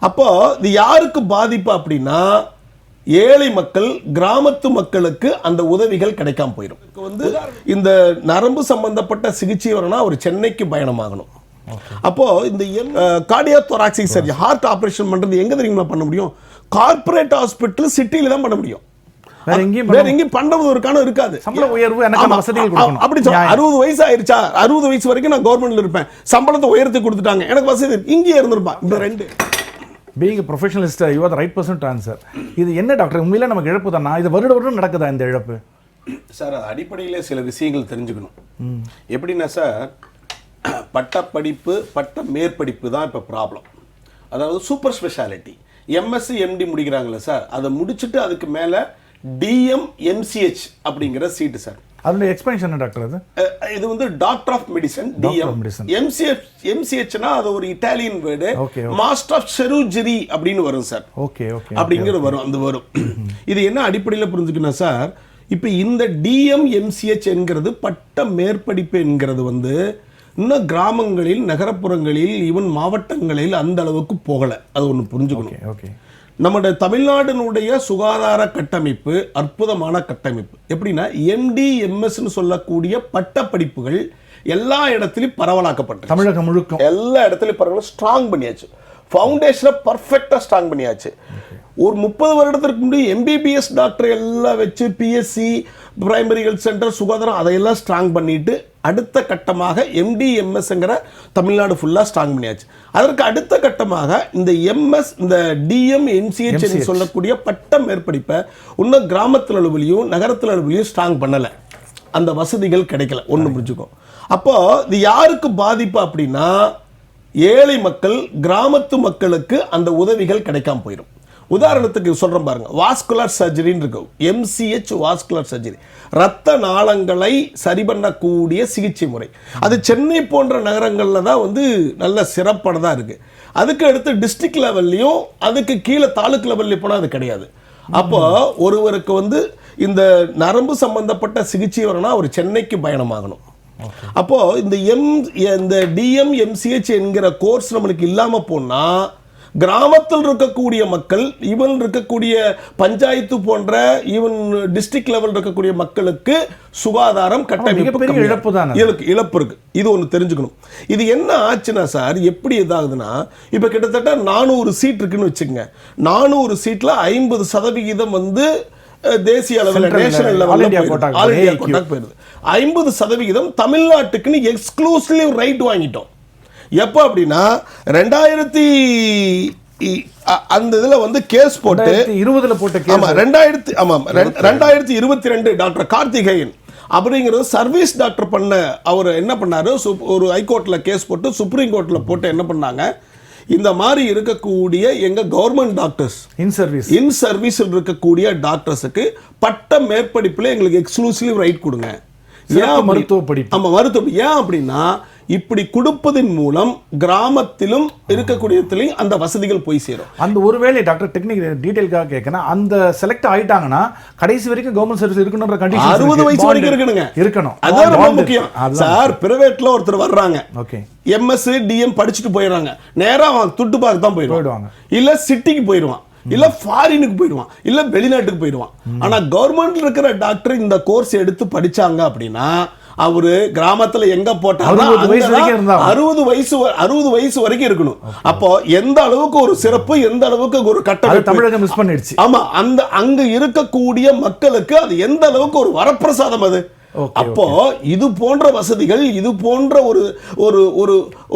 அப்போ இது யாருக்கு பாதிப்பு அப்படின்னா ஏழை மக்கள், கிராமத்து மக்களுக்கு அந்த உதவிகள் கிடைக்காம போயிடும். வந்து இந்த நரம்பு சம்பந்தப்பட்ட சிகிச்சை வரணும்னா ஒரு சென்னைக்கு பயணமாகணும். அப்போ இந்த கார்டியோதொராசிக் சர்ஜரி, ஹார்ட் ஆபரேஷன் பண்றது எங்க தெரியுமா பண்ண முடியும்? கார்ப்பரேட் ஹாஸ்பிட்டல் சிட்டில தான் பண்ண முடியும். வேற எங்கேயும் பண்றதுக்கான இருக்காது. சம்பள உயர்வு எனக்கு வசதிகள் கொடுக்கணும். அப்படி 60 வயசு ஆயிருச்சா, 60 வயசு வரைக்கும் நான் கவர்மெண்ட்ல இருப்பேன், சம்பளத்தை உயர்த்தி கொடுத்துட்டாங்க, எனக்கு வசதி இங்கே இருந்திருப்பேன். இந்த ரெண்டு being a professionalist you are the right person to answer. இது என்ன டாக்டர் உண்மையிலே நமக்கு இழப்பு தானா? இது வருடம் நடக்குதா இந்த இழப்பு? சார் அது அடிப்படையிலே சில விஷயங்கள் தெரிஞ்சுக்கணும். எப்படின்னா சார், பட்டப்படிப்பு பட்ட மேற்படிப்பு தான் இப்போ ப்ராப்ளம். அதாவது சூப்பர் ஸ்பெஷாலிட்டி எம்எஸ்சி எம்டி முடிக்கிறாங்களே சார், அதை முடிச்சுட்டு அதுக்கு மேலே டிஎம் எம்சிஹெச் அப்படிங்கிற சீட்டு சார். அதோட எக்ஸ்பென்ஷன் டாக்டர் அது இது வந்து டாக்டர் ஆஃப் மெடிசன். டிஎம் எம்சிஹெச்னா அது ஒரு Italian word, master of surgery அப்படின்னு வரும் சார். ஓகே ஓகே அப்படிங்கிறது வரும். அந்த வரும். இது என்ன அடிப்படையில் புரிஞ்சுக்கணும் சார், இப்போ இந்த டிஎம் எம்சிஹெச் என்கிறது பட்ட மேற்படிப்பு என்கிறது வந்து இன்னும் கிராமங்களில், நகரப்புறங்களில், ஈவன் மாவட்டங்களில் அந்த அளவுக்கு போகலை. அது ஒன்று புரிஞ்சுக்கணும். ஓகே, நம்முடைய தமிழ்நாட்டினுடைய சுகாதார கட்டமைப்பு அற்புதமான கட்டமைப்பு. எப்படின்னா எம்டி எம்எஸ்ன்னு சொல்லக்கூடிய பட்ட படிப்புகள் எல்லா இடத்துலையும் பரவலாக்கப்பட்டு, தமிழகம் முழுக்க எல்லா இடத்துலையும் பரவலாக ஸ்ட்ராங் பண்ணியாச்சு. ஃபவுண்டேஷனை பர்ஃபெக்டாக ஸ்ட்ராங் பண்ணியாச்சு. ஒரு 30 வருடத்திற்கு முன்னாடி எம்பிபிஎஸ் டாக்டர் எல்லாம் வச்சு பிஎஸ்சி, பிரைமரி ஹெல்த் சென்டர், சுகாதாரம் அதையெல்லாம் ஸ்ட்ராங் பண்ணிட்டு அடுத்த கட்டமாக எம்டிஎம்எஸ்ங்கிற தமிழ்நாடு ஃபுல்லாக ஸ்ட்ராங் பண்ணியாச்சு. அதற்கு அடுத்த கட்டமாக இந்த எம்எஸ், இந்த டிஎம் எம்சிஹெச் சொல்லக்கூடிய பட்ட மேற்படிப்பை இன்னும் கிராமத்தில் அளவுலையும் நகரத்தில் அளவுலையும் ஸ்ட்ராங் பண்ணலை. அந்த வசதிகள் கிடைக்கல. ஒன்று புரிஞ்சுக்கோ. அப்போ இது யாருக்கு பாதிப்பு அப்படின்னா ஏழை மக்கள், கிராமத்து மக்களுக்கு அந்த உதவிகள் கிடைக்காம போயிடும். உதாரணத்துக்கு சொல்றேன் பாருங்க, வாஸ்குலர் சர்ஜரின்னு இருக்கு. எம்சிஹெச் வாஸ்குலர் சர்ஜரி, ரத்த நாளங்களை சரி பண்ணக்கூடிய சிகிச்சை முறை. அது சென்னை போன்ற நகரங்களில் தான் வந்து நல்ல சிறப்பானதாக இருக்கு. அதுக்கு அடுத்து டிஸ்ட்ரிக்ட் லெவல்லையும் அதுக்கு கீழே தாலுக் லெவல்லையும் போனால் அது கிடையாது. அப்போ ஒருவருக்கு வந்து இந்த நரம்பு சம்பந்தப்பட்ட சிகிச்சை வரணும்னா ஒரு சென்னைக்கு பயணமாகணும். அப்போ இந்த டிஎம் எம்சிஹெச் என்கிற கோர்ஸ் நம்மளுக்கு இல்லாம போனா கிராமத்தில் இருக்கக்கூடிய மக்கள், ஈவன் இருக்கக்கூடிய பஞ்சாயத்து போன்ற ஈவன் டிஸ்ட்ரிக்ட் லெவல் இருக்கக்கூடிய மக்களுக்கு சுகாதாரம் கட்டமைப்பு இழப்பு இருக்கு. இது ஒன்று தெரிஞ்சுக்கணும். இது என்ன ஆச்சுன்னா சார், எப்படி இதாகுதுன்னா, இப்போ கிட்டத்தட்ட 400 சீட் இருக்குன்னு வச்சுக்கோங்க. 400 சீட்ல 50% வந்து தேசிய அளவில், நேஷனல் லெவலில் போயிடுது. 50% தமிழ்நாட்டுக்குன்னு எக்ஸ்க்ளூசிவ் ரைட் வாங்கிட்டோம். எப்போ அப்படின்னா 2000 அந்த இதுல வந்து கேஸ் போட்டு 20 போட்ட கேஸ். ஆமா 2022 டாக்டர் கார்த்திகேயன் அப்படிங்கிறது சர்வீஸ் டாக்டர் பண்ண அவர் என்ன பண்ணாரு, ஒரு ஹைகோர்ட்ல கேஸ் போட்டு சுப்ரீம் கோர்ட்ல போட்டு என்ன பண்ணாங்க, இந்த மாதிரி இருக்கக்கூடிய எங்க கவர்மெண்ட் டாக்டர்ஸ், இன் சர்வீஸ் இருக்கக்கூடிய டாக்டர்ஸுக்கு பட்ட மேற்படிப்புல எங்களுக்கு எக்ஸ்க்ளூசிவ் ரைட் கொடுங்க. ஏன் மருத்துவ படிப்பு? ஆமா மருத்துவ. ஏன் அப்படின்னா இப்படி கொடுப்பதன் மூலம் கிராமத்திலும் இருக்கக்கூடியதிலும் அந்த வசதிகள் போய் சேரும். அந்த ஒருவேளை டாக்டர் டெக்னிக் டீடைலுக்காக கேட்கணும், அந்த செலக்ட் ஆயிட்டாங்கன்னா கடைசி வரைக்கும் கவர்மெண்ட் சர்வீஸ் இருக்கணும்ன்ற கண்டிஷன் 60 வயசு வரைக்கும் இருக்கணும். அதான் ரொம்ப முக்கியம் சார். பிரைவேட்ல ஒருத்தர் வர்றாங்க, ஓகே எம்எஸ் டிஎம் படிச்சுட்டு போயிடுறாங்க, நேரா துட்டு பார்க்க தான் போயிடுவாங்க, இல்ல சிட்டிக்கு போயிடுவான், இல்ல ஃபாரினுக்கு போயிடுவான், இல்ல வெளிநாட்டுக்கு போயிடுவான். ஆனா கவர்மெண்ட்ல இருக்கிற டாக்டர் இந்த கோர்ஸ் எடுத்து படிச்சாங்க அப்படின்னா அவரு கிராமத்துல எங்க போட்டாலும் 60 வயசு வரைக்கும் இருக்கணும். அப்போ எந்த அளவுக்கு ஒரு சிறப்பு, எந்த அளவுக்கு ஒரு கட்டமைப்பு தமிழகம் மிஸ் பண்ணிடுச்சு. ஆமா, அந்த அங்க இருக்கக்கூடிய மக்களுக்கு அது எந்த அளவுக்கு ஒரு வரப்பிரசாதம் அது. அப்போ இது போன்ற வசதிகள், இது போன்ற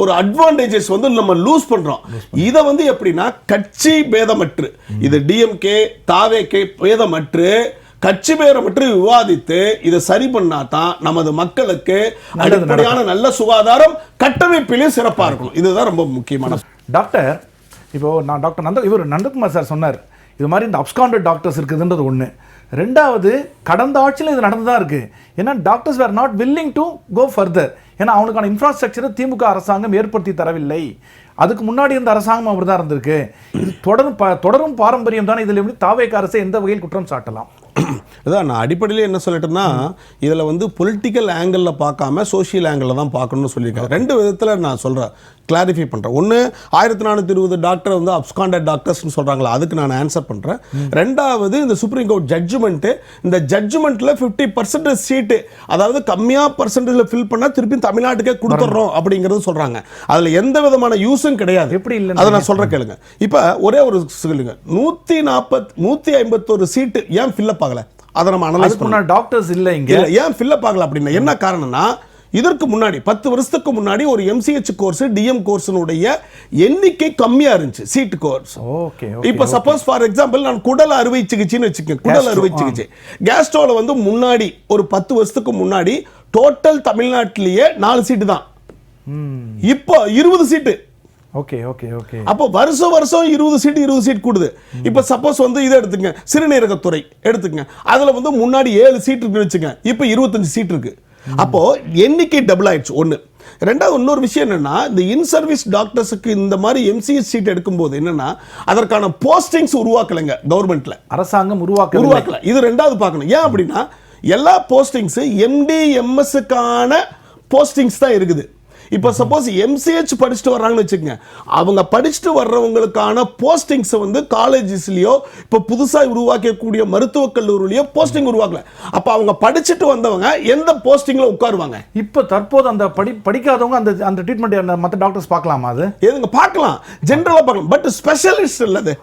ஒரு அட்வான்டேஜஸ் வந்து நம்ம லூஸ் பண்றோம். இத வந்து எப்படின்னா கட்சி பேதமற்று, இது டிஎம்கே தாவேகே பேதமற்று, கட்சி பேரமற்று விவாதித்து இதை சரி பண்ணாதான் நமது மக்களுக்கு அடிப்படையான நல்ல சுகாதாரம் கட்டமைப்பிலே சிறப்பா இருக்கும். இதுதான் ரொம்ப முக்கியமான. டாக்டர், இப்போ நான் டாக்டர் இவர் நந்தகுமார் சார் சொன்னார், இது மாதிரி இந்த அப்ஸ்காண்டட் டாக்டர்ஸ் இருக்குதுன்றது ஒன்று. ரெண்டாவது, கடந்த ஆட்சியில் இது நடந்துதான் இருக்கு. ஏன்னா doctors were not willing to go further. ஏன்னா அவனுக்கான இன்ஃப்ராஸ்ட்ரக்சரை திமுக அரசாங்கம் ஏற்படுத்தி தரவில்லை. அதுக்கு முன்னாடி இருந்த அரசாங்கம் அப்படி தான் இருந்திருக்கு. இது தொடரும் பாரம்பரியம் தானே. இதில் எப்படி தாவேக அரசை எந்த வகையில் குற்றம் சாட்டலாம்? அதான் நான் அடிப்படையில் என்ன சொல்லிட்டேன்னா, இதில் வந்து பொலிட்டிக்கல் ஆங்கிளில் பார்க்காம சோஷியல் ஆங்கிளில் தான் பார்க்கணும்னு சொல்லியிருக்கேன். ரெண்டு விதத்தில் நான் சொல்கிறேன். கிளாரிஃபை பண்ணுறேன். ஒன்று 1420 டாக்டர் வந்து அப்ஸ்காண்டட் டாக்டர்ஸ்னு சொல்கிறாங்களா, அதுக்கு நான் ஆன்சர் பண்ணுறேன். ரெண்டாவது இந்த சுப்ரீம் கோர்ட் ஜட்ஜ்மெண்ட்டு, இந்த ஜட்ஜ்மெண்ட்டில் 50% சீட்டு, அதாவது கம்மியாக பர்சன்டேஜில் ஃபில் பண்ணால் திருப்பி தமிழ்நாட்டுக்கே கொடுத்துட்றோம் அப்படிங்கிறது சொல்கிறாங்க. அதில் எந்த விதமான யூஸும் கிடையாது. எப்படி இல்லை அதை நான் சொல்கிறேன் கேளுங்க. இப்போ ஒரே ஒரு சொல்லுங்க, 151 சீட்டு ஏன் ஃபில்லப் ஆகலை, அதை நம்ம அனலைஸ் பண்ணலாம். டாக்டர்ஸ் இல்லை இங்கே, ஏன் ஃபில்லப் ஆகல அப்படின்னா என்ன காரணம்னா, இதற்கு முன்னாடி 10 வருஷத்துக்கு முன்னாடி ஒரு MCH கோர்ஸ் டிஎம் கோர்ஸினுடைய எண்ணிக்கை கம்மியா இருந்துச்சு சீட் கோர்ஸ். ஓகே, இப்போ சப்போஸ் ஃபார் எக்ஸாம்பிள் நான் குடல் அறுவை சிகிச்சைன்னு வச்சுக்கேன், குடல் அறுவை சிகிச்சை கேஸ்ட்ரோல வந்து முன்னாடி ஒரு 10 வருஷத்துக்கு முன்னாடி டோட்டல் தமிழ்நாட்டிலேயே 4 சீட்டு தான், இப்போ 20 சீட்டு. Okay okay okay. அப்போ வருஷம் 20 சீட் கூடுது. இப்போ சப்போஸ் வந்து இதை எடுத்துங்க, சிறுநீரகத்துறை எடுத்துங்க, அதுல வந்து முன்னாடி 7 சீட் இருக்குன்னு வச்சுங்க, இப்போ 25 சீட் இருக்கு. அப்போ எண்ணிக்கை டபுள் ஆயிடுச்சு. ஒன்று. ரெண்டாவது இன்னொரு விஷயம் என்னன்னா, இந்த இன் சர்வீஸ் டாக்டர்ஸுக்கு இந்த மாதிரி MCH சீட் எடுக்கும்போது என்னன்னா, அதற்கான போஸ்டிங்ஸ் உருவாக்கலைங்க கவர்மெண்ட்ல, அரசாங்கம் உருவாக்கல. இது ரெண்டாவது பார்க்கணும். ஏன் அப்படின்னா எல்லா போஸ்டிங்ஸ் MD MSக்கான போஸ்டிங்ஸ் தான் இருக்குது. இப்போ சப்போஸ் MCH படிச்சுட்டு வர்றாங்கன்னு வச்சுக்கோங்க, அவங்க படிச்சுட்டு வர்றவங்களுக்கான போஸ்டிங்ஸ் வந்து காலேஜஸ்லயோ இப்போ புதுசாக உருவாக்கக்கூடிய மருத்துவக் கல்லூரிலையோ போஸ்டிங் உருவாக்கல. அப்போ அவங்க படிச்சுட்டு வந்தவங்க எந்த போஸ்டிங்ல உட்காருவாங்க? இப்போ தற்போது அந்த படிக்காதவங்க அந்த அந்த ட்ரீட்மெண்ட் மற்ற டாக்டர்ஸ் பார்க்கலாமா? அது எதுங்க பார்க்கலாம், ஜென்ரலா பார்க்கலாம், பட் ஸ்பெஷலிஸ்ட் இல்லது.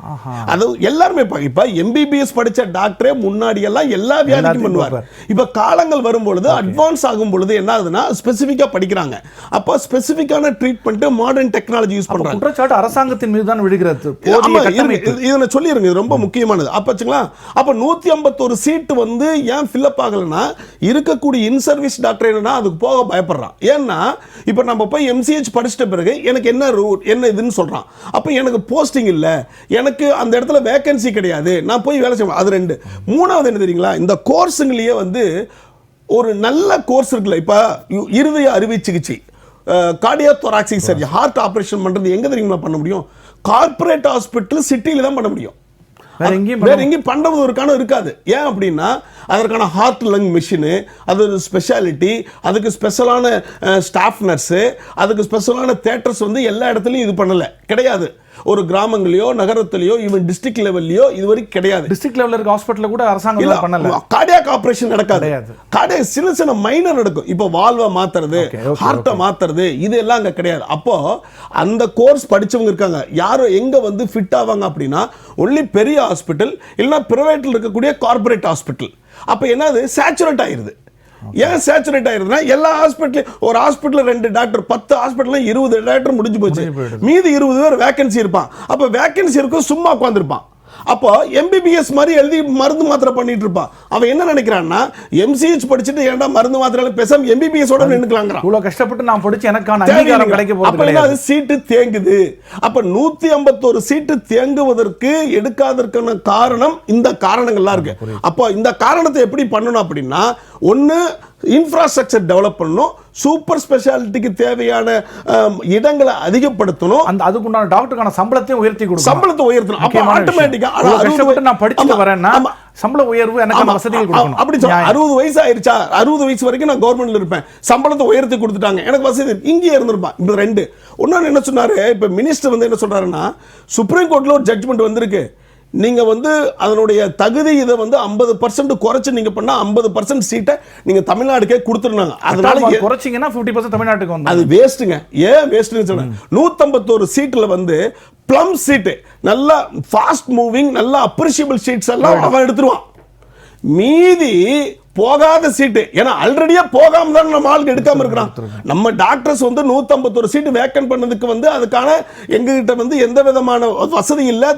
அது எல்லாருமே இப்போ MBBS படிச்ச டாக்டரே முன்னாடி எல்லாம் எல்லா வியாதிக்கும் பண்ணுவார். இப்போ காலங்கள் வரும்பொழுது அட்வான்ஸ் ஆகும் பொழுது என்ன ஆகுதுன்னா ஸ்பெசிஃபிக்கா படிக்கிறாங்க. அப்போ ஸ்பெசிஃபிக்கான ட்ரீட்மெண்ட் மாடர்ன் டெக்னாலஜி யூஸ் பண்றாங்க. குற்றச்சாட்டு அரசாங்கத்தின் மீது தான் விழுகிறது. இதை சொல்லிருங்க, இது ரொம்ப முக்கியமானது. அப்பச்சுங்களா, அப்ப 151 சீட் வந்து ஏன் ஃபில்லப் ஆகலன்னா, இருக்கக்கூடிய இன் சர்வீஸ் டாக்டர் என்னன்னா அதுக்கு போக பயப்படுறான். ஏன்னா இப்ப நம்ம போய் MCH படிச்சிட்ட பிறகு எனக்கு என்ன ரூட் என்ன இதுன்னு சொல்றான். அப்ப எனக்கு போஸ்டிங் இல்ல, எனக்கு அந்த இடத்துல வேகன்சி கிடையாது, நான் போய் வேலை செய்வேன். அது ரெண்டு. மூணாவது என்ன தெரியுங்களா, இந்த கோர்ஸுங்களையே வந்து ஒரு நல்ல கோர்ஸ் இருக்குல்ல, இப்ப இருதய அறுவை சிகிச்சை, கார்டியோதொராசிக் சர்ஜரி, ஹார்ட் ஆபரேஷன் பண்றது எங்க தெரியுமா பண்ண முடியும்? கார்ப்பரேட் ஹாஸ்பிட்டல் சிட்டில தான் பண்ண முடியும். வேற எங்கேயும் பண்றதுக்கான இருக்காது. ஏன் அப்படின்னா அதற்கான ஹார்ட் லங் மிஷின், அது ஸ்பெஷாலிட்டி, அதுக்கு ஸ்பெஷலான ஸ்டாஃப் நர்ஸு, அதுக்கு ஸ்பெஷலான தியேட்டர்ஸ் வந்து எல்லா இடத்துலையும் இது பண்ணல, கிடையாது. ஒரு கிராமங்களையோ நகரத்திலேயோ ஈவன் டிஸ்ட்ரிக்ட் லெவல்லையோ இது வரைக்கும் கிடையாது. டிஸ்ட்ரிக்ட் லெவல்ல இருக்க ஹாஸ்பிடல்ல கூட அரசாங்கம் பண்ணல. கார்டியாக் ஆபரேஷன் நடக்காது. கார்டியாக் சின்ன மைனர் நடக்கும். இப்போ வால்வை மாத்துறது, ஹார்ட்டை மாத்துறது, இது எல்லாம் அங்க கிடையாது. அப்போ அந்த கோர்ஸ் படிச்சவங்க இருக்காங்க, யாரும் எங்க வந்து ஃபிட் ஆவாங்க அப்படின்னா ஒன்லி பெரிய ஹாஸ்பிட்டல் இல்லைன்னா பிரைவேட்ல இருக்கக்கூடிய கார்பரேட் ஹாஸ்பிட்டல். அப்போ என்னது சேச்சுரேட் ஆயிருது. ஏன் சேச்சுரேட் ஆயிருதுன்னா எல்லா ஹாஸ்பிட்டல், ஒரு ஹாஸ்பிட்டல் 2 டாக்டர், 10 ஹாஸ்பிட்டல் 20 டாக்டர் முடிஞ்சு போச்சு, மீதி 20 பேர் வேகன்சி இருப்பான். அப்ப வேகன்சி இருக்கும், சும்மா உட்காந்துருப்பான். அப்போ MBBS மாதிரி எழுதி மருந்து மாத்திரை பண்ணிட்டு இருப்பான். அவன் என்ன நினைக்கிறான்னா, MCH படிச்சுட்டு ஏன்டா மருந்து மாத்திரை பேசாம MBBS ஓட நின்னுக்கலாங்கறான். இவ்வளவு கஷ்டப்பட்டு நான் படிச்சு எனக்கான அங்கீகாரம் கிடைக்க போறது அப்ப என்ன சீட்டு தேங்குது. அப்ப 151 சீட்டு தேங்குவதற்கு எடுக்காதற்கான காரணம் இந்த காரணங்கள்லாம் இருக்கு. அப்போ இந்த காரணத்தை எப்படி பண்ணணும் அப்படின்னா, ஒன்னு இன்ஃப்ராஸ்ட்ரக்சர் டெவலப் பண்ணணும், சூப்பர் ஸ்பெஷாலிட்டிக்கு தேவையான இடங்களை அதிகப்படுத்தணும், அந்த அதுக்குண்டான டாக்டருக்கான சம்பளத்தையும் உயர்த்தி கொடுக்கணும். சம்பளத்தை உயர்த்தணும். அப்ப ஆட்டோமேட்டிக்கா நான் படிச்சுட்டு வரேன்னா சம்பள உயர்வு எனக்கு வசதிகள் கொடுக்கணும். அப்படி 60 வயசு ஆயிருச்சா, 60 வயசு வரைக்கும் நான் கவர்மெண்ட்ல இருப்பேன், சம்பளத்தை உயர்த்தி கொடுத்துட்டாங்க, எனக்கு வசதி இங்கே இருந்திருப்பான். இப்ப ரெண்டு. ஒன்னு என்ன சொன்னாரு, இப்ப மினிஸ்டர் வந்து என்ன சொல்றாருன்னா, சுப்ரீம் கோர்ட்ல ஒரு ஜட்ஜ்மெண்ட் வந்திருக்கு, நீங்க வந்து அதனுடைய தகுதி இதை வந்து 50% குறைச்சு நீங்க பண்ணா 50% சீட்டை நீங்க தமிழ்நாடுக்கே கொடுத்துருந்தாங்க. அதனால குறைச்சிங்கன்னா 50% தமிழ்நாட்டுக்கு வந்து அது வேஸ்ட்டுங்க. ஏன் வேஸ்ட்டுன்னு சொல்றேன், 151 சீட்ல வந்து ப்ளம் சீட்டு, நல்லா ஃபாஸ்ட் மூவிங், நல்லா அப்ரிஷியபிள் சீட்ஸ் எல்லாம் அவன் எடுத்துருவான். மீதி போகாத சீட்டு, ஏன்னா ஆல்ரெடியே போகாம தான் நம்ம ஆளுக்கு எடுக்காம இருக்கிறான். நம்ம டாக்டர்ஸ் வந்து 151 சீட்டு வேக்கன்ட் பண்ணதுக்கு வந்து அதுக்கான எங்ககிட்ட வந்து எந்த விதமான வசதி இல்ல,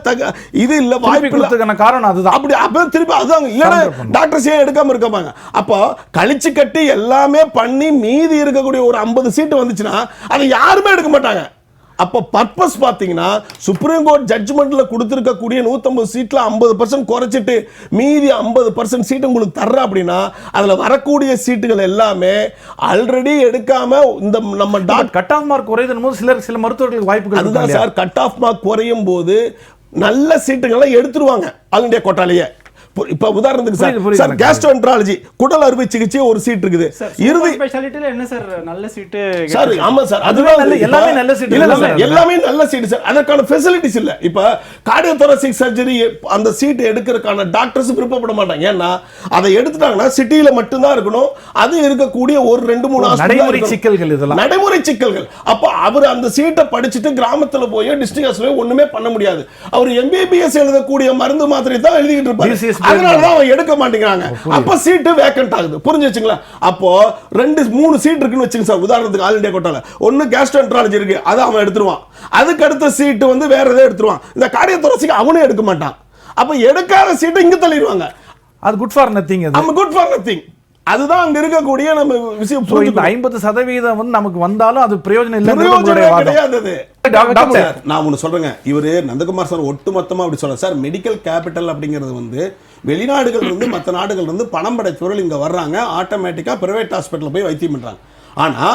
இது இல்ல, வாய்ப்பு இல்ல. காரணம் அதுதான். அப்படி அப்ப திருப்பி அதுதான் இல்லைன்னா டாக்டர்ஸ் ஏன் எடுக்காம இருக்காங்க. அப்போ கழிச்சு கட்டி எல்லாமே பண்ணி மீதி இருக்கக்கூடிய ஒரு 50 சீட்டு வந்துச்சுன்னா அதை யாருமே எடுக்க மாட்டாங்க. அப்ப பர்பஸ் பாத்தீங்கன்னா, சுப்ரீம் கோர்ட் ஜட்ஜ்மெண்ட்ல கொடுத்திருக்கக்கூடிய 150 சீட்ல 50% குறைச்சிட்டு மீதி 50% சீட் உங்களுக்கு தர்ற அப்படின்னா, அதுல வரக்கூடிய சீட்டுகள் எல்லாமே ஆல்ரெடி எடுக்காம இந்த நம்ம கட் ஆஃப் மார்க் குறையுதுன்னு போது சில மருத்துவர்களுக்கு வாய்ப்புகள் அதுதான் சார். கட் ஆஃப் மார்க் குறையும் போது நல்ல சீட்டுகளை எடுத்துருவாங்க ஆல் இந்தியா கோட்டாலேயே. இப்ப உதாரணத்துக்கு புரியுது, சார் கேஸ்ட்ரோஎன்ட்ராலஜி குடல் அறுவை சிகிச்சை ஒரு சீட் இருக்குது. இறுதி ஸ்பெஷாலிட்டில என்ன சார் நல்ல சீட் சார்? ஆமா சார், அதுதான் எல்லாமே நல்ல சீட் இல்ல எல்லாமே நல்ல சீட் சார். அதற்கான ஃபெசிலிட்டிஸ் இல்ல. இப்ப கார்டியோதொராசிக் சர்ஜரி அந்த சீட் எடுக்கிறதுக்கான டாக்டர்ஸ் விருப்பப்பட மாட்டாங்க. ஏன்னா அதை எடுத்துட்டாங்கன்னா சிட்டியில மட்டும் தான் இருக்கணும். அது இருக்கக்கூடிய ஒரு 2-3 நடைமுறை சிக்கல்கள், இதெல்லாம் நடைமுறை சிக்கல்கள். அப்ப அவர் அந்த சீட்டை படிச்சுட்டு கிராமத்துல போய் டிஸ்ட்ரிக்ட் ஹாஸ்பிடல்ல ஒண்ணுமே பண்ண முடியாது. அவர் எம்பிபிஎஸ் எழுதக்கூடிய மருந்து மாத்திரை தான் எழுதிட்டு இருப்பாரு. அதனாலதான் அவன் எடுக்க மாட்டேங்கிறாங்க. அப்ப சீட்டு வேக்கன்ட் ஆகுது. புரிஞ்சு வச்சுங்களா? அப்போ 2-3 சீட் இருக்குன்னு வச்சுங்க சார். உதாரணத்துக்கு ஆல் இந்தியா கோட்டால ஒன்னு கேஸ்ட்ரோஎன்ட்ராலஜி இருக்கு, அதை அவன் எடுத்துருவான். அதுக்கு அடுத்த சீட்டு வந்து வேற எதை எடுத்துருவான். இந்த கார்டியோதொராசிக் அவனே எடுக்க மாட்டான். அப்ப எடுக்காத சீட்டை இங்க தள்ளிடுவாங்க. அது குட் ஃபார் நத்திங். அது குட் ஃபார் நத்திங். அதுதான் அங்க இருக்கக்கூடிய நம்ம விஷயம். 50% வந்து நமக்கு வந்தாலும் அது பிரயோஜனம் இல்லை. நான் ஒண்ணு சொல்றேங்க, இவரு நந்தகுமார் சார் ஒட்டுமொத்தமா அப்படி சொல்ற சார். மெடிக்கல் கேபிட்டல் அப்படிங்கிறது வந்து வெளிநாடுகள் இருந்து மற்ற நாடுகள் இருந்து பணம் படைத்தவர்கள் இங்க வர்றாங்க, ஆட்டோமேட்டிக்கா பிரைவேட் ஹாஸ்பிட்டல் போய் வைத்தியம் பண்றாங்க. ஆனா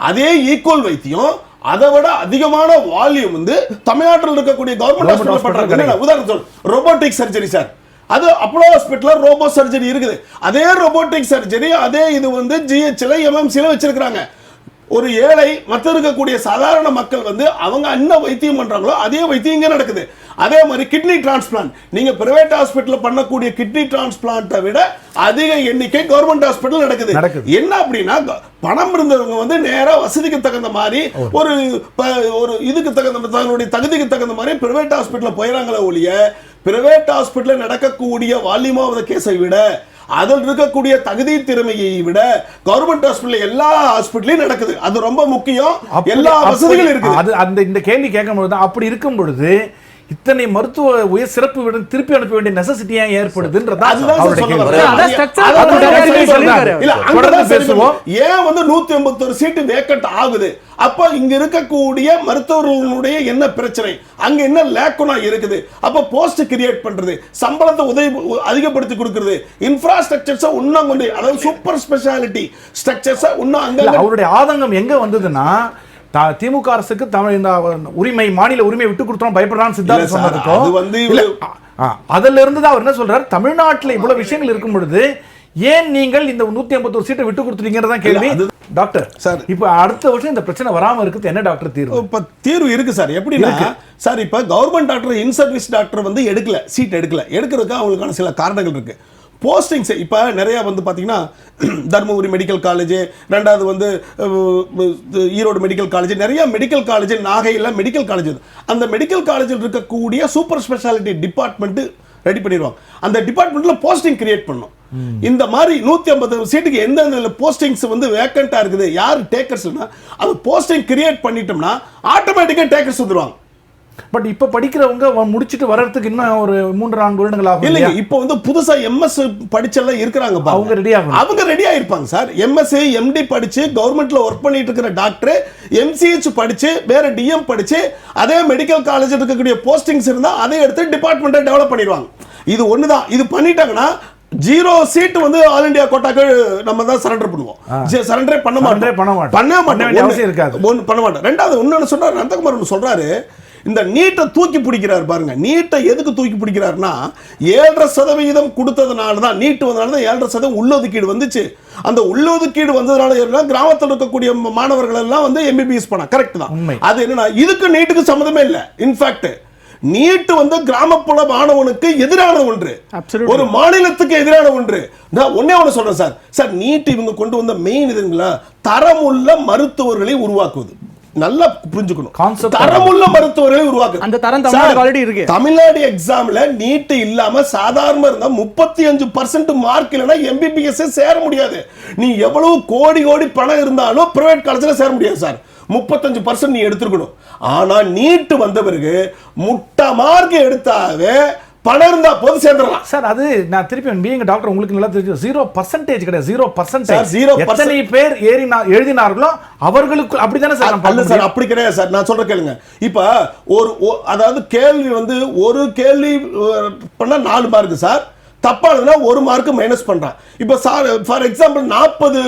அதே ஈக்குவல் வைத்தியம் அதை விட அதிகமான வால்யூம் வந்து தமிழ்நாட்டில் இருக்கக்கூடிய கவர்மெண்ட் ஹாஸ்பிட்டல் பண்றாங்க. உதாரணம் சொல், ரோபோட்டிக் சர்ஜரி சார். அது அப்போலோ ஹாஸ்பிட்டல் ரோபோ சர்ஜரி இருக்குது. அதே ரோபோட்டிக் சர்ஜரி அதே இது வந்து ஜிஹெச்ல எம்எம்சில வச்சிருக்காங்க. ஒரு ஏழை மற்ற இருக்கக்கூடிய சாதாரண மக்கள் வந்து அவங்க என்ன வைத்தியம் பண்றாங்களோ அதே வைத்தியம் இங்க நடக்குது. அதே மாதிரி கிட்னி டிரான்ஸ்பிளான்ட் நீங்க பிரைவேட் ஹாஸ்பிட்டல் பண்ணக்கூடிய கிட்னி டிரான்ஸ்பிளான்ட்டை விட அதிக எண்ணிக்கை கவர்மெண்ட் ஹாஸ்பிட்டல் நடக்குது. என்ன அப்படின்னா பணம் இருந்தவங்க வந்து நேரா வசதிக்கு தகுந்த மாதிரி ஒரு இதுக்கு தகுந்த தங்களுடைய தகுதிக்கு தகுந்த மாதிரி பிரைவேட் ஹாஸ்பிட்டல் போயிடறாங்களே ஒழிய பிரைவேட் ஹாஸ்பிட்டல் நடக்கக்கூடிய வால்யூமாவத கேஸை விட அதில் இருக்கக்கூடிய தகுதி திறமையை விட கவர்மெண்ட் ஹாஸ்பிட்டல் எல்லா ஹாஸ்பிட்டலையும் நடக்குது. அது ரொம்ப முக்கியம். எல்லா வசதிகளும் இருக்குது. அது அந்த இந்த கேள்வி கேட்கும்போது அப்படி இருக்கும் பொழுது இத்தனை மருத்துவ உயர் சிறப்பு விட திருப்பி அனுப்ப வேண்டிய நெசசிட்டி ஏன் ஏற்படுதுன்றது ஏன் வந்து 181 சீட்டு வேக்கன்ட் ஆகுது. அப்ப இங்க இருக்கக்கூடிய மருத்துவர்களுடைய என்ன பிரச்சனை, அங்க என்ன லேக்குனா இருக்குது. அப்ப போஸ்ட் கிரியேட் பண்றது, சம்பளத்தை அதிகப்படுத்தி கொடுக்கிறது, இன்ஃப்ராஸ்ட்ரக்சர்ஸ் இன்னும் கொண்டு, அதாவது சூப்பர் ஸ்பெஷாலிட்டி ஸ்ட்ரக்சர்ஸ் இன்னும் அங்க. அவருடைய ஆதங்கம் எங்க வந்ததுன்னா திமுக அரசுக்கு இந்த உரிமை மாநில உரிமை விட்டு கொடுத்தோம் பயப்படுறான்னு சித்தார்த்த சொன்னதுக்கும் அதுல இருந்து அவர் என்ன சொல்றாரு, தமிழ்நாட்டில் இவ்வளவு விஷயங்கள் இருக்கும் பொழுது ஏன் நீங்கள் இந்த 151 சீட்டை விட்டு கொடுத்துட்டீங்கறத கேள்வி. டாக்டர் சார், இப்ப அடுத்த வருஷம் இந்த பிரச்சனை வராம இருக்குது என்ன டாக்டர் தீர்வு? இப்ப தீர்வு இருக்கு சார். எப்படின்னா சார், இப்ப கவர்மெண்ட் டாக்டர் இன் சர்வீஸ் டாக்டர் வந்து எடுக்கல, சீட் எடுக்கிறதுக்கு அவங்களுக்கான சில காரணங்கள் இருக்கு. போஸ்டிங்ஸ் இப்போ நிறையா வந்து பார்த்தீங்கன்னா தர்மபுரி மெடிக்கல் காலேஜ், ரெண்டாவது வந்து ஈரோடு மெடிக்கல் காலேஜ், நிறைய மெடிக்கல் காலேஜ், நாகையில் மெடிக்கல் காலேஜ். அந்த மெடிக்கல் காலேஜில் இருக்கக்கூடிய சூப்பர் ஸ்பெஷாலிட்டி டிபார்ட்மெண்ட் ரெடி பண்ணிடுவாங்க. அந்த டிபார்ட்மெண்ட்டில் போஸ்டிங் கிரியேட் பண்ணும். இந்த மாதிரி 150 சீட்டுக்கு எந்தெந்த போஸ்டிங்ஸ் வந்து வேக்கண்டா இருக்குது, யார் டேக்கர்ஸ்னா அது போஸ்டிங் கிரியேட் பண்ணிட்டோம்னா ஆட்டோமேட்டிக்காக டேக்கர்ஸ் வந்துடுவாங்க. பட் இப்ப படிக்கிறவங்க முடிச்சிட்டு வரதுக்கு இன்னும் ஒரு 3-4 வருடங்கள் ஆகும். இல்ல, இப்ப வந்து புதுசா எம்எஸ் படிச்செல்லாம் இருக்காங்க, அவங்க ரெடியா இருப்பாங்க சார். எம்எஸ் எம்டி படிச்சு கவர்மெண்ட்ல ஒர்க் பண்ணிட்டு இருக்கிற டாக்டர், எம்சிஹெச் படிச்சு வேற டிஎம் படிச்சு அதே மெடிக்கல் காலேஜ் இருக்கக்கூடிய போஸ்டிங்ஸ் இருந்தா அதை எடுத்து டிபார்ட்மெண்ட்டை டெவலப் பண்ணிடுவாங்க. இது ஒண்ணுதான். இது பண்ணிட்டாங்கன்னா 0 சீட் வந்து ஆல் இந்தியா கோட்டாக்கு நம்ம தான் சரண்டர் பண்ணுவோம். சரண்டரே பண்ண மாட்டோம். ரெண்டாவது இன்னொன்னு சொல்றாரு நந்தகுமார், ஒன்று சொல்றாரு, இந்த நீட்டை தூக்கி பிடிக்கிறார் பாருங்க. நீட்டை எதுக்கு தூக்கி பிடிக்கிறாருன்னா 7.5% கொடுத்ததுனால தான், நீட்டு வந்ததுனால தான் 7.5% உள்ளொதுக்கீடு வந்துச்சு. அந்த உள்ளொதுக்கீடு வந்ததுனால கிராமத்தில் இருக்கக்கூடிய மாணவர்கள் எல்லாம் வந்து எம்பிபிஎஸ் பண்ண கரெக்ட் தான். அது என்னன்னா இதுக்கு நீட்டுக்கு சம்மந்தமே இல்லை. இன்ஃபேக்ட் நீட்டு வந்து கிராமப்புற மாணவனுக்கு எதிரான ஒன்று, ஒரு மாநிலத்துக்கு எதிரான ஒன்று. நான் ஒன்னே ஒன்று சொல்றேன் சார். சார், நீட் இவங்க கொண்டு வந்த மெயின் இதுங்களா தரமுள்ள மருத்துவர்களை உருவாக்குவது. நல்லா புரிஞ்சுக்கணும், தரமுள்ள மருத்துவர்களை உருவாக்கு. அந்த தரம் தமிழ்நாடு ஆல்ரெடி இருக்கு. தமிழ்நாடு எக்ஸாம்ல நீட் இல்லாம சாதாரண இருந்தா 35% மார்க் இல்லைன்னா எம்பிபிஎஸ் சேர முடியாது. நீ எவ்வளவு கோடி கோடி பணம் இருந்தாலும் பிரைவேட் காலேஜ்ல சேர முடியாது சார். 35% நீ எடுத்துக்கணும். ஆனா நீட் வந்த பிறகு முட்டை மார்க் எடுத்தாவே பணம் இருந்தா போது சேர்ந்துடலாம் சார். அது நான் திருப்பி பீயிங் டாக்டர் உங்களுக்கு நல்லா தெரியும், 0% கிடையாது. 0% எத்தனை பேர் எழுதினார்களோ அவர்களுக்கு அப்படித்தானே சார்? அல்ல சார், அப்படி கிடையாது சார். நான் சொல்ற கேளுங்க. இப்ப அதாவது கேள்வி வந்து ஒரு கேள்வி பண்ணா 4 மார்க் சார், தப்பானதுன்னா 1 மார்க் மைனஸ் பண்றான். இப்ப சார் ஃபார் எக்ஸாம்பிள் 40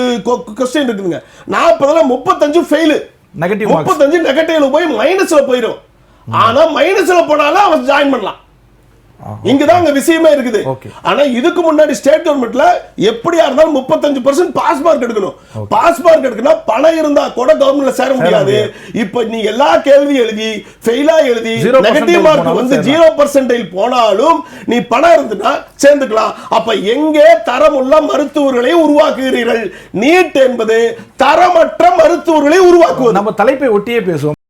கொஸ்டின் இருக்குங்க, 40ல 35 ஃபெயில், 35 நெகட்டிவ்ல போய் மைனஸ்ல போயிடும். ஆனா மைனஸ்ல போனாலும் அவன் ஜாயின் பண்ணலாம். இங்கதான் அங்க விஷயமே இருக்குது. Okay. ஆனா இதுக்கு முன்னாடி ஸ்டேட் கவர்மெண்ட்ல எப்படியா இருந்தாலும் 35% பாஸ் மார்க் எடுக்கணும். பாஸ் மார்க் எடுக்கணும் பணம் இருந்தா கூட கவர்மெண்ட்ல சேர முடியாது. இப்ப நீ எல்லா கேள்வி எழுதி ஃபெயிலா எழுதி நெகட்டிவ் மார்க் வந்து 0% போனாலும் நீ பணம் இருந்துனா சேர்ந்துக்கலாம். அப்ப எங்கே தரமுள்ள மருத்துவர்களை உருவாக்குகிறீர்கள்? நீட் என்பது தரமற்ற மருத்துவர்களை உருவாக்குவது. நம்ம தலைப்பை ஒட்டியே பேசுவோம்.